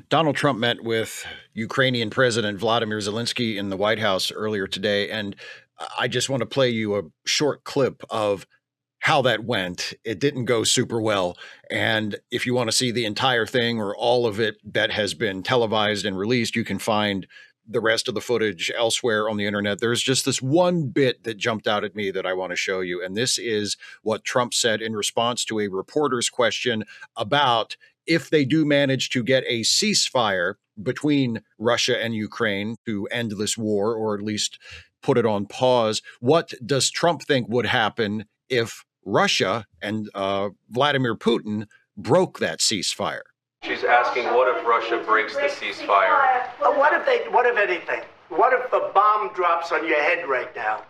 Donald Trump met with Ukrainian President Vladimir Zelensky in the White House earlier today, and I just want to play you a short clip of how that went. It didn't go super well. And if you want to see the entire thing or all of it that has been televised and released, you can find the rest of the footage elsewhere on the internet. There's just this one bit that jumped out at me that I want to show you. And this is what Trump said in response to a reporter's question about if they do manage to get a ceasefire between Russia and Ukraine to end this war, or at least put it on pause. What does Trump think would happen if Russia and Vladimir Putin broke that ceasefire? She's asking, what if Russia breaks the ceasefire? What if anything? What if a bomb drops on your head right now?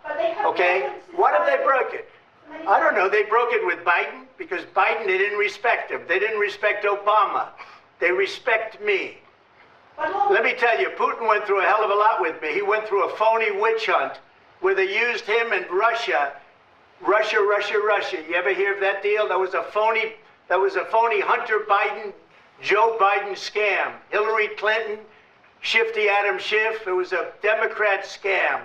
Okay? What if they broke it? I don't know. They broke it with Biden because Biden, they didn't respect him. They didn't respect Obama. They respect me. Let me tell you, Putin went through a hell of a lot with me. He went through a phony witch hunt where they used him and Russia. Russia. You ever hear of that deal? That was a phony Hunter Biden, Joe Biden scam. Hillary Clinton, Shifty Adam Schiff. It was a Democrat scam.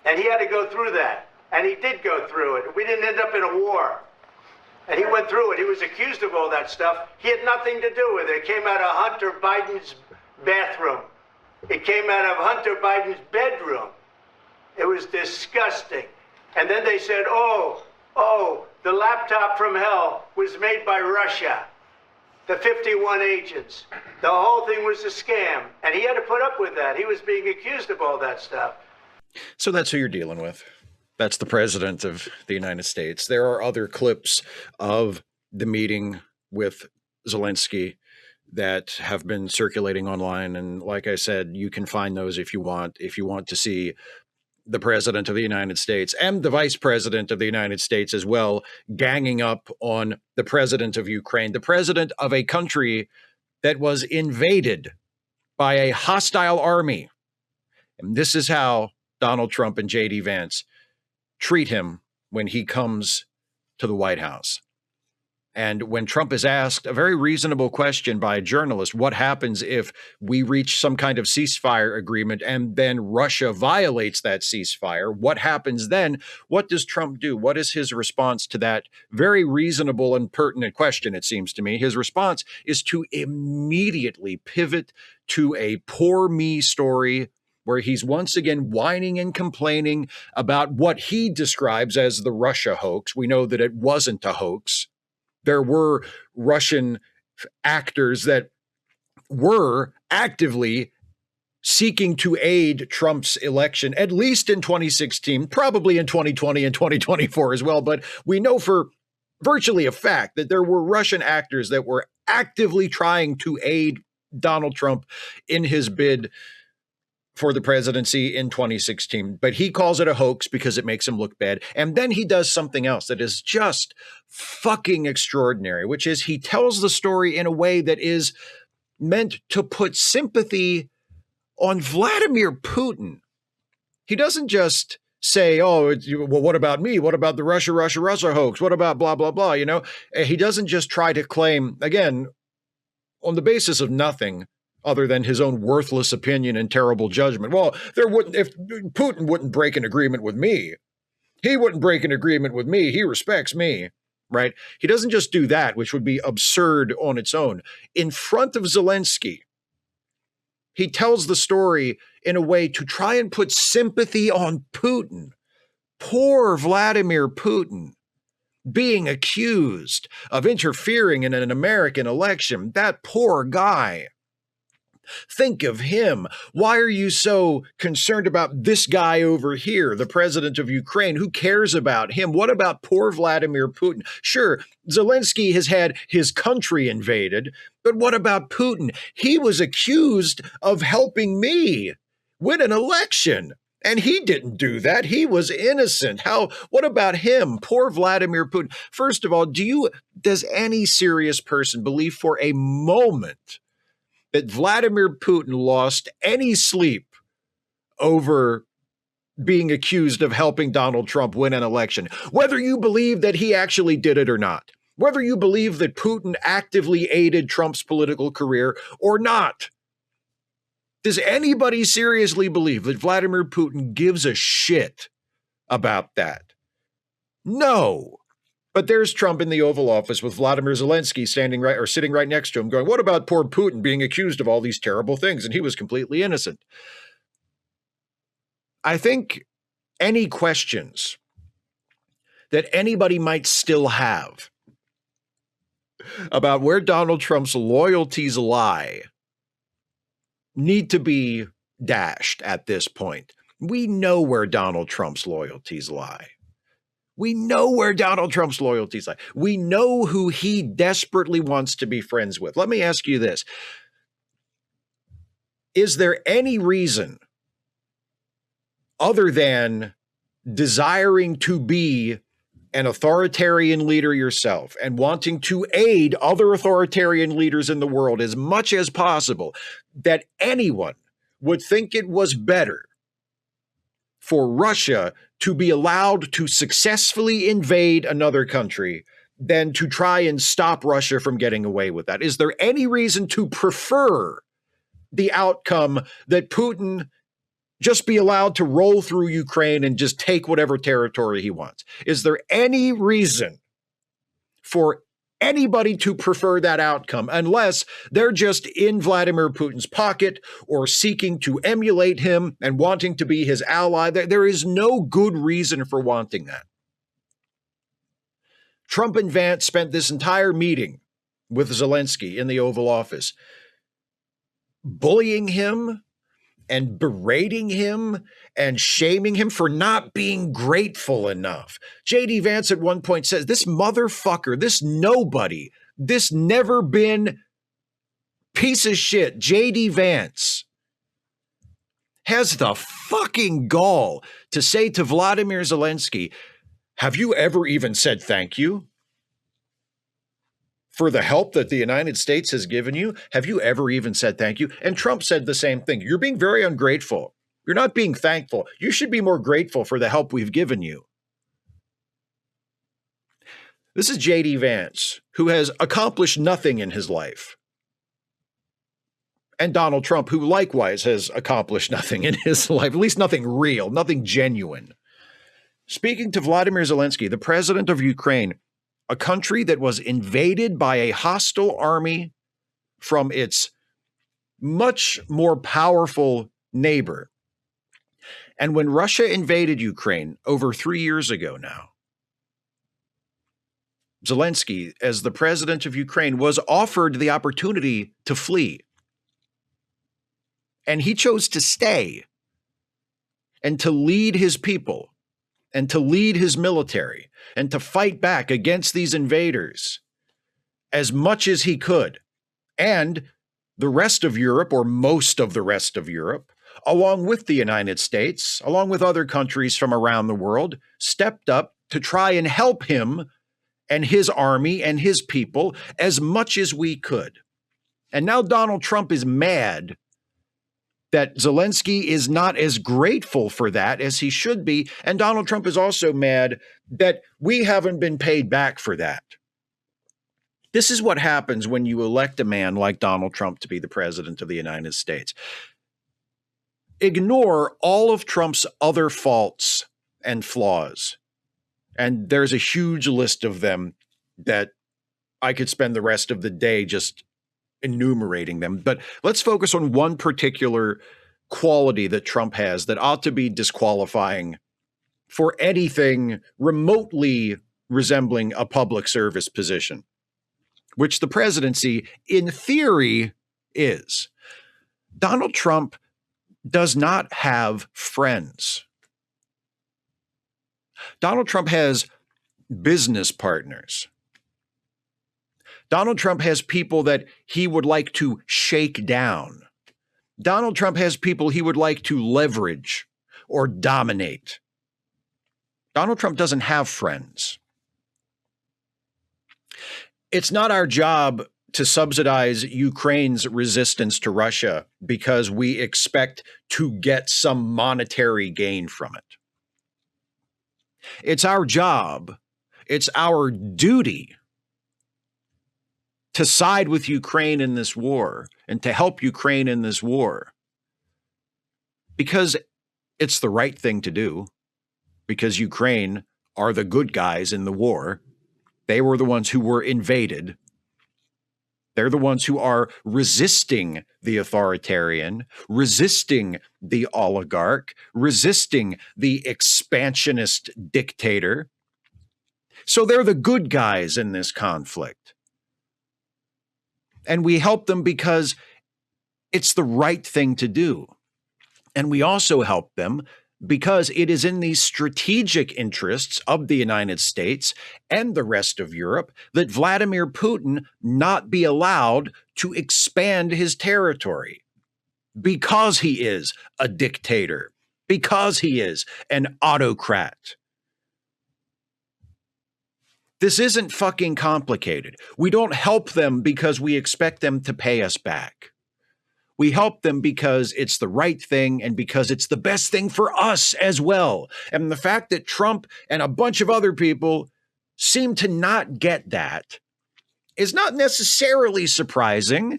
And he had to go through that. And he did go through it. We didn't end up in a war. And he went through it. He was accused of all that stuff. He had nothing to do with it. It came out of Hunter Biden's bathroom. It came out of Hunter Biden's bedroom. It was disgusting. And then they said, oh, the laptop from hell was made by Russia. The 51 agents. The whole thing was a scam. And he had to put up with that. He was being accused of all that stuff. So that's who you're dealing with. That's the president of the United States. There are other clips of the meeting with Zelensky that have been circulating online. And like I said, you can find those if you want to see the president of the United States and the vice president of the United States as well, ganging up on the president of Ukraine, the president of a country that was invaded by a hostile army. And this is how Donald Trump and J.D. Vance treat him when he comes to the White House. And when Trump is asked a very reasonable question by a journalist, what happens if we reach some kind of ceasefire agreement and then Russia violates that ceasefire? What happens then? What does Trump do? What is his response to that very reasonable and pertinent question, it seems to me? His response is to immediately pivot to a poor me story where he's once again whining and complaining about what he describes as the Russia hoax. We know that it wasn't a hoax. There were Russian actors that were actively seeking to aid Trump's election, at least in 2016, probably in 2020 and 2024 as well. But we know for virtually a fact that there were Russian actors that were actively trying to aid Donald Trump in his bid for the presidency in 2016, but he calls it a hoax because it makes him look bad. And then he does something else that is just fucking extraordinary, which is he tells the story in a way that is meant to put sympathy on Vladimir Putin. He doesn't just say, oh, well, what about me? What about the Russia hoax? What about blah, blah, blah? You know, he doesn't just try to claim, again, on the basis of nothing other than his own worthless opinion and terrible judgment. Well, if Putin wouldn't break an agreement with me, he wouldn't break an agreement with me. He respects me, right? He doesn't just do that, which would be absurd on its own. In front of Zelensky, he tells the story in a way to try and put sympathy on Putin. Poor Vladimir Putin being accused of interfering in an American election. That poor guy. Think of him. Why are you so concerned about this guy over here, the president of Ukraine? Who cares about him? What about poor Vladimir Putin? Sure, Zelensky has had his country invaded, but what about Putin? He was accused of helping me win an election. And he didn't do that. He was innocent. What about him? Poor Vladimir Putin. First of all, does any serious person believe for a moment that Vladimir Putin lost any sleep over being accused of helping Donald Trump win an election, whether you believe that he actually did it or not? whether you believe that Putin actively aided Trump's political career or not. Does anybody seriously believe that Vladimir Putin gives a shit about that? No. But there's Trump in the Oval Office with Vladimir Zelensky sitting right next to him going, what about poor Putin being accused of all these terrible things? And he was completely innocent. I think any questions that anybody might still have about where Donald Trump's loyalties lie need to be dashed at this point. We know where Donald Trump's loyalties lie. We know where Donald Trump's loyalties lie. We know who he desperately wants to be friends with. Let me ask you this. Is there any reason other than desiring to be an authoritarian leader yourself and wanting to aid other authoritarian leaders in the world as much as possible, that anyone would think it was better for Russia to be allowed to successfully invade another country than to try and stop Russia from getting away with that? Is there any reason to prefer the outcome that Putin just be allowed to roll through Ukraine and just take whatever territory he wants? Is there any reason for anybody to prefer that outcome unless they're just in Vladimir Putin's pocket or seeking to emulate him and wanting to be his ally? There is no good reason for wanting that. Trump and Vance spent this entire meeting with Zelensky in the Oval Office bullying him and berating him and shaming him for not being grateful enough. J.D. Vance at one point says, this motherfucker, this nobody, this never been piece of shit, J.D. Vance, has the fucking gall to say to Vladimir Zelensky, have you ever even said thank you for the help that the United States has given you? Have you ever even said thank you? And Trump said the same thing. You're being very ungrateful. You're not being thankful. You should be more grateful for the help we've given you. This is J.D. Vance, who has accomplished nothing in his life. And Donald Trump, who likewise has accomplished nothing in his life, at least nothing real, nothing genuine. Speaking to Vladimir Zelensky, the president of Ukraine, a country that was invaded by a hostile army from its much more powerful neighbor. And when Russia invaded Ukraine over 3 years ago now, Zelensky, as the president of Ukraine, was offered the opportunity to flee. And he chose to stay and to lead his people and to lead his military and to fight back against these invaders as much as he could. And the rest of Europe, or most of the rest of Europe, along with the United States, along with other countries from around the world, stepped up to try and help him and his army and his people as much as we could. And now Donald Trump is mad that Zelensky is not as grateful for that as he should be. And Donald Trump is also mad that we haven't been paid back for that. This is what happens when you elect a man like Donald Trump to be the president of the United States. Ignore all of Trump's other faults and flaws. And there's a huge list of them that I could spend the rest of the day just enumerating them. But let's focus on one particular quality that Trump has that ought to be disqualifying for anything remotely resembling a public service position, which the presidency, in theory, is. Donald Trump does not have friends. Donald Trump has business partners. Donald Trump has people that he would like to shake down. Donald Trump has people he would like to leverage or dominate. Donald Trump doesn't have friends. It's not our job to subsidize Ukraine's resistance to Russia because we expect to get some monetary gain from it. It's our job, it's our duty to side with Ukraine in this war and to help Ukraine in this war because it's the right thing to do, because Ukraine are the good guys in the war. They were the ones who were invaded. They're the ones who are resisting the authoritarian, resisting the oligarch, resisting the expansionist dictator. So they're the good guys in this conflict. And we help them because it's the right thing to do. And we also help them because it is in the strategic interests of the United States and the rest of Europe that Vladimir Putin not be allowed to expand his territory because he is a dictator, because he is an autocrat. This isn't fucking complicated. We don't help them because we expect them to pay us back. We help them because it's the right thing and because it's the best thing for us as well. And the fact that Trump and a bunch of other people seem to not get that is not necessarily surprising,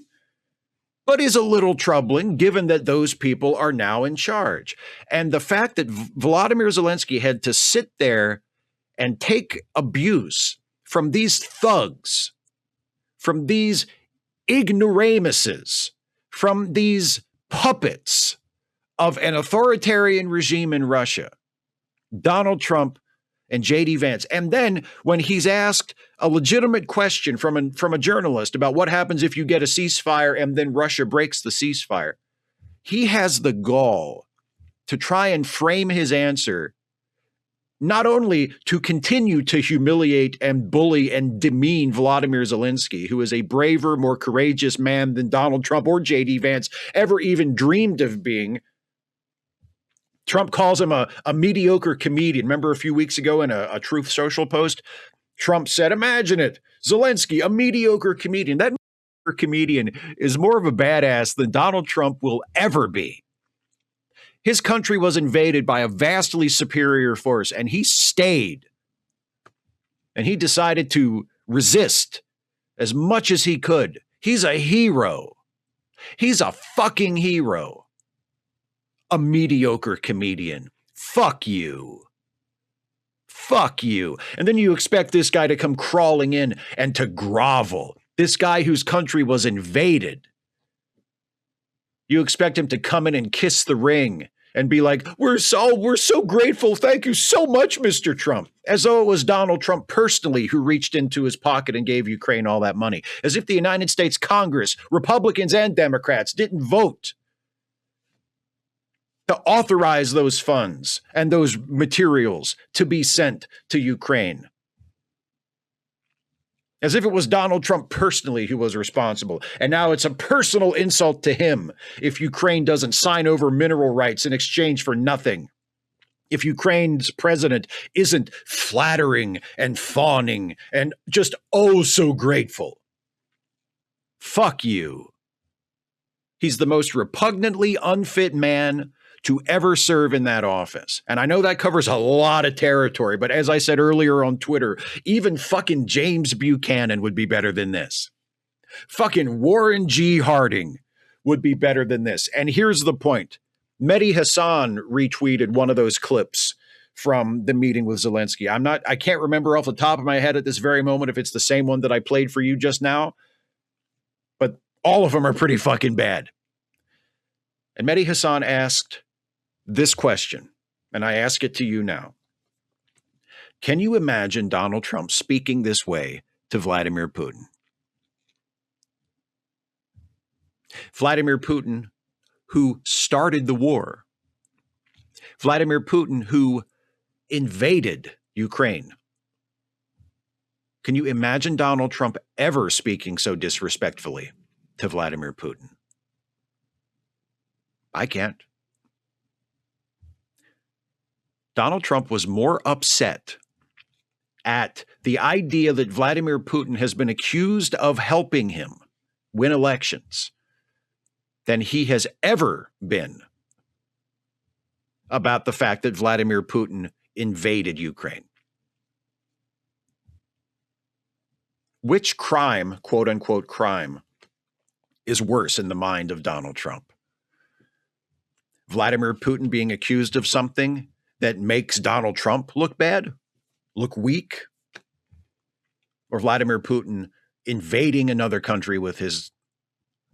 but is a little troubling given that those people are now in charge. And the fact that Volodymyr Zelensky had to sit there and take abuse from these thugs, from these ignoramuses, from these puppets of an authoritarian regime in Russia, Donald Trump and J.D. Vance. And then when he's asked a legitimate question from a journalist about what happens if you get a ceasefire and then Russia breaks the ceasefire, he has the gall to try and frame his answer not only to continue to humiliate and bully and demean Volodymyr Zelensky, who is a braver, more courageous man than Donald Trump or J.D. Vance ever even dreamed of being. Trump calls him a mediocre comedian. Remember a few weeks ago in a Truth Social post, Trump said, imagine it, Zelensky, a mediocre comedian. That mediocre comedian is more of a badass than Donald Trump will ever be. His country was invaded by a vastly superior force, and he stayed. And he decided to resist as much as he could. He's a hero. He's a fucking hero. A mediocre comedian. Fuck you. Fuck you. And then you expect this guy to come crawling in and to grovel. This guy whose country was invaded. You expect him to come in and kiss the ring and be like, we're so grateful. Thank you so much, Mr. Trump. As though it was Donald Trump personally who reached into his pocket and gave Ukraine all that money. As if the United States Congress, Republicans and Democrats, didn't vote to authorize those funds and those materials to be sent to Ukraine. As if it was Donald Trump personally who was responsible. And now it's a personal insult to him if Ukraine doesn't sign over mineral rights in exchange for nothing. If Ukraine's president isn't flattering and fawning and just oh so grateful. Fuck you. He's the most repugnantly unfit man to ever serve in that office. And I know that covers a lot of territory, but as I said earlier on Twitter, even fucking James Buchanan would be better than this. Fucking Warren G. Harding would be better than this. And here's the point. Mehdi Hassan retweeted one of those clips from the meeting with Zelensky. I can't remember off the top of my head at this very moment if it's the same one that I played for you just now, but all of them are pretty fucking bad. And Mehdi Hassan asked this question, and I ask it to you now. Can you imagine Donald Trump speaking this way to Vladimir Putin? Vladimir Putin, who started the war. Vladimir Putin, who invaded Ukraine. Can you imagine Donald Trump ever speaking so disrespectfully to Vladimir Putin? I can't. Donald Trump was more upset at the idea that Vladimir Putin has been accused of helping him win elections than he has ever been about the fact that Vladimir Putin invaded Ukraine. Which crime, quote unquote crime, is worse in the mind of Donald Trump? Vladimir Putin being accused of something that makes Donald Trump look bad, look weak? Or Vladimir Putin invading another country with his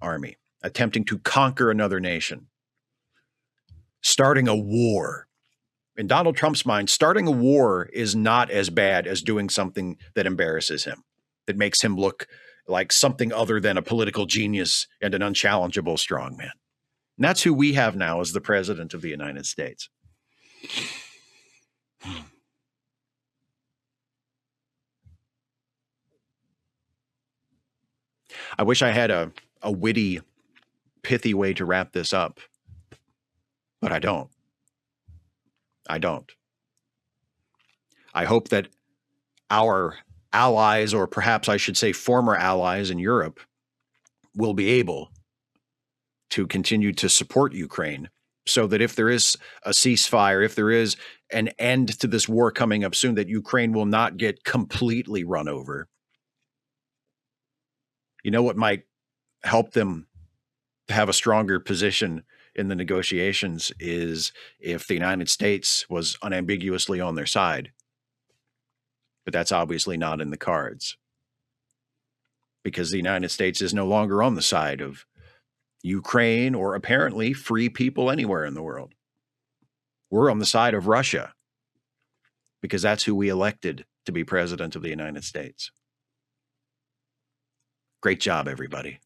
army, attempting to conquer another nation, starting a war? In Donald Trump's mind, starting a war is not as bad as doing something that embarrasses him, that makes him look like something other than a political genius and an unchallengeable strongman. And that's who we have now as the president of the United States. I wish I had a witty, pithy way to wrap this up, but I don't. I don't. I hope that our allies, or perhaps I should say former allies in Europe, will be able to continue to support Ukraine so that if there is a ceasefire, if there is an end to this war coming up soon, that Ukraine will not get completely run over. You know what might help them to have a stronger position in the negotiations is if the United States was unambiguously on their side. But that's obviously not in the cards, because the United States is no longer on the side of Ukraine or apparently free people anywhere in the world. We're on the side of Russia because that's who we elected to be president of the United States. Great job, everybody.